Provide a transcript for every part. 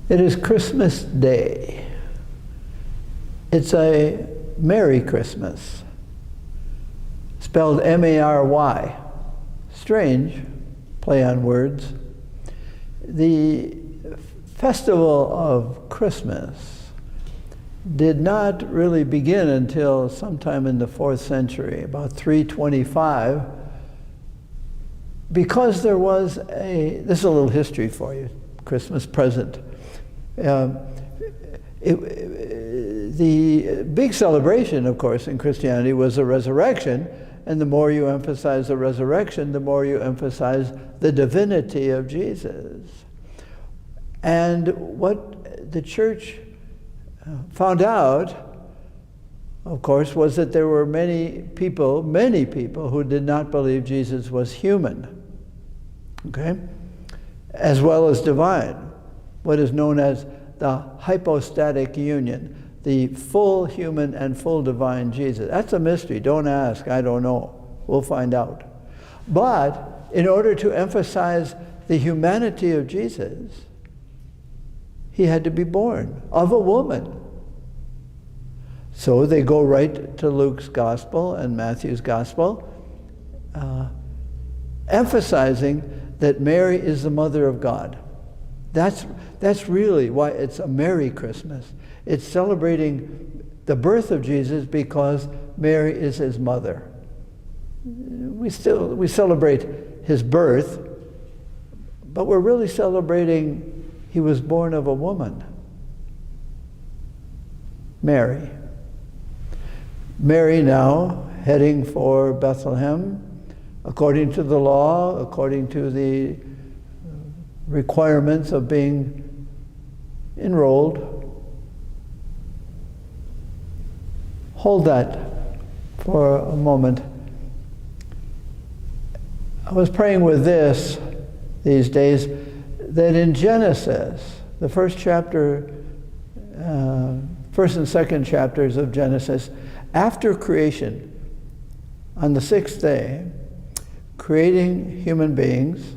It is Christmas Day. It's a Merry Christmas, spelled M-A-R-Y. Strange play on words. The festival of Christmas did not really begin until sometime in the 4th century, about 325, because there was this is a little history for you, Christmas present. The big celebration, of course, in Christianity was the resurrection, and the more you emphasize the resurrection, the more you emphasize the divinity of Jesus. And what the church found out, of course, was that there were many people who did not believe Jesus was human, okay, as well as divine. What is known as the hypostatic union, the full human and full divine Jesus. That's a mystery. Don't ask. I don't know. We'll find out. But in order to emphasize the humanity of Jesus, he had to be born of a woman. So they go right to Luke's gospel and Matthew's gospel, emphasizing that Mary is the mother of God. That's really why it's a Merry Christmas. It's celebrating the birth of Jesus because Mary is his mother. We celebrate his birth, but we're really celebrating he was born of a woman, Mary. Mary now heading for Bethlehem, according to the law, according to the requirements of being enrolled. Hold that for a moment. I was praying with these days, that in Genesis, the first and second chapters of Genesis, after creation, on the 6th day, creating human beings,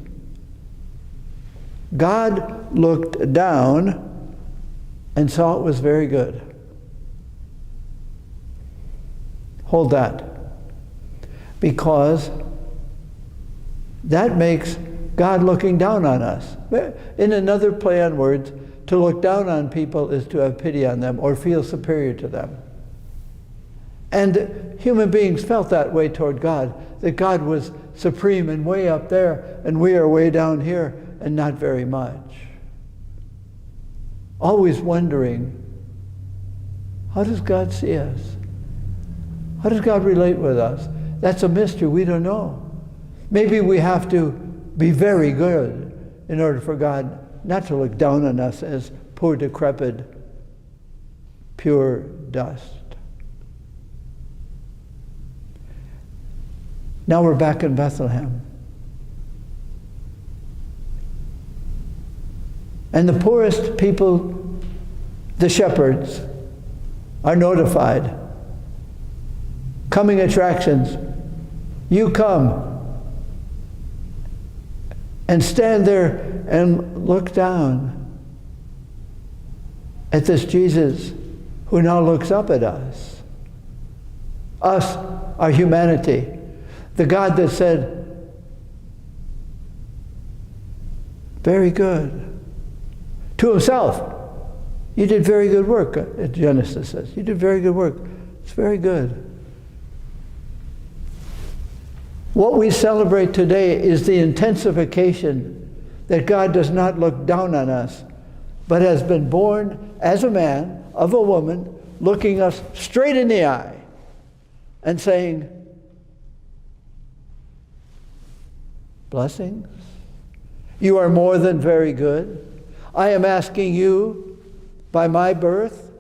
God looked down and saw it was very good. Hold that. Because that makes God looking down on us. In another play on words, to look down on people is to have pity on them or feel superior to them. And human beings felt that way toward God, that God was supreme and way up there, and we are way down here and not very much. Always wondering, how does God see us? How does God relate with us? That's a mystery. We don't know. Maybe we have to be very good in order for God not to look down on us as poor, decrepit, pure dust. Now we're back in Bethlehem. And the poorest people, the shepherds, are notified. Coming attractions, you come and stand there and look down at this Jesus who now looks up at us, our humanity, the God that said, very good. To himself, you did very good work, Genesis says. You did very good work. It's very good. What we celebrate today is the intensification that God does not look down on us, but has been born as a man, of a woman, looking us straight in the eye and saying, blessings, you are more than very good. I am asking you, by my birth,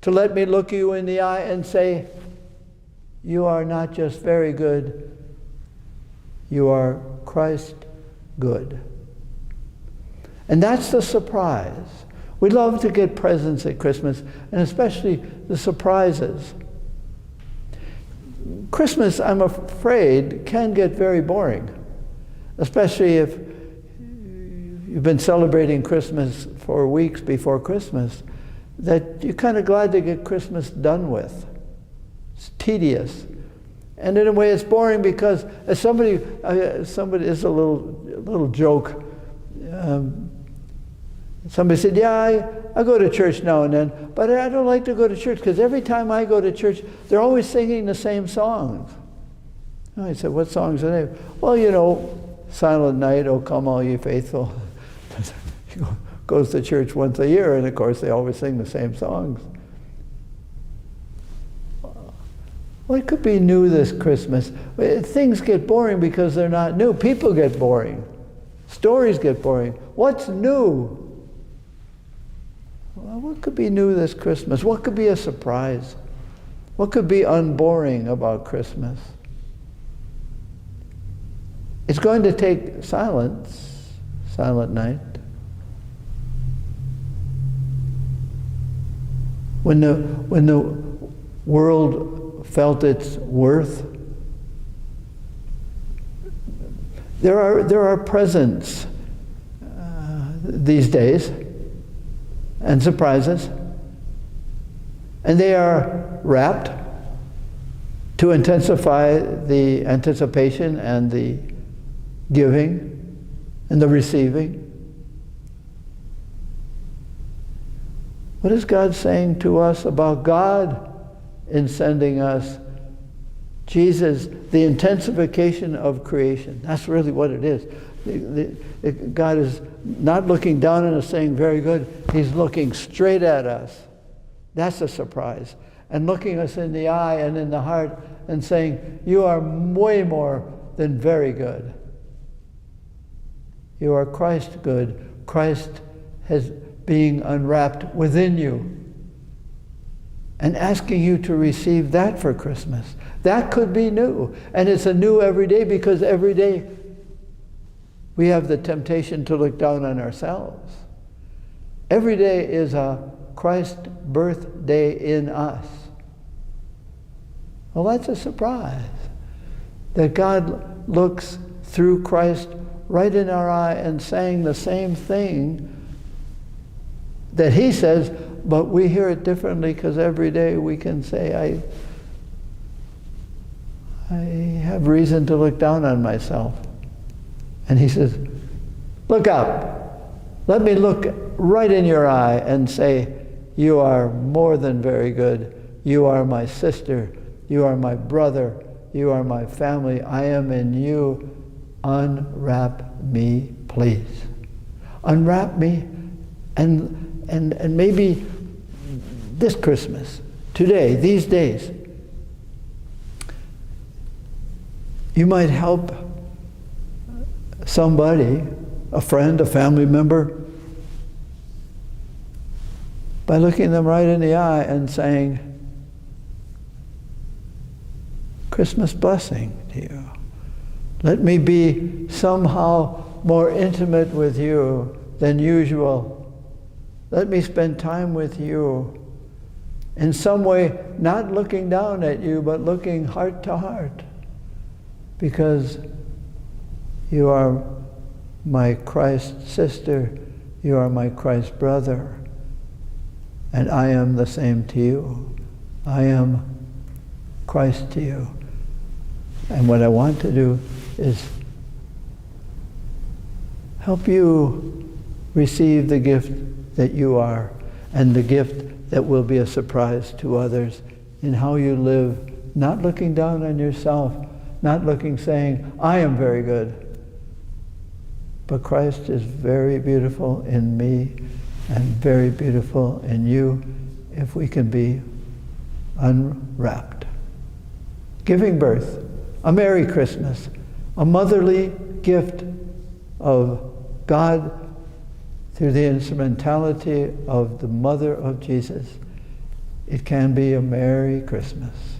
to let me look you in the eye and say, you are not just very good, you are Christ good. And that's the surprise. We love to get presents at Christmas, and especially the surprises. Christmas, I'm afraid, can get very boring, especially if you've been celebrating Christmas for weeks before Christmas, that you're kind of glad to get Christmas done with. It's tedious. And in a way it's boring because as somebody is a little joke. Somebody said, yeah, I go to church now and then, but I don't like to go to church because every time I go to church, they're always singing the same songs. I said, what songs are they? Well, you know, Silent Night, O Come All Ye Faithful. He goes to church once a year, and of course they always sing the same songs. What could be new this Christmas? Things get boring because they're not new. People get boring. Stories get boring. What's new? Well, what could be new this Christmas? What could be a surprise? What could be unboring about Christmas? It's going to take silence, silent night. When the world felt its worth, there are presents these days and surprises, and they are wrapped to intensify the anticipation and the giving and the receiving. What is God saying to us about God in sending us Jesus, the intensification of creation? That's really what it is. God is not looking down on us saying, very good. He's looking straight at us. That's a surprise. And looking us in the eye and in the heart and saying, you are way more than very good. You are Christ good. Christ has being unwrapped within you. And asking you to receive that for Christmas. That could be new. And it's a new every day because every day we have the temptation to look down on ourselves. Every day is a Christ birthday in us. Well, that's a surprise. That God looks through Christ right in our eye and saying the same thing that he says, but we hear it differently because every day we can say, I have reason to look down on myself. And he says, look up. Let me look right in your eye and say, you are more than very good. You are my sister. You are my brother. You are my family. I am in you. Unwrap me, please. Unwrap me, and maybe this Christmas, today, these days, you might help somebody, a friend, a family member, by looking them right in the eye and saying, Christmas blessing to you. Let me be somehow more intimate with you than usual. Let me spend time with you. In some way, not looking down at you, but looking heart to heart. Because you are my Christ sister, you are my Christ brother, and I am the same to you. I am Christ to you. And what I want to do is help you receive the gift that you are, and the gift that will be a surprise to others in how you live, not looking down on yourself, not saying, I am very good, but Christ is very beautiful in me and very beautiful in you if we can be unwrapped. Giving birth, a Merry Christmas, a motherly gift of God through the instrumentality of the Mother of Jesus. It can be a Merry Christmas.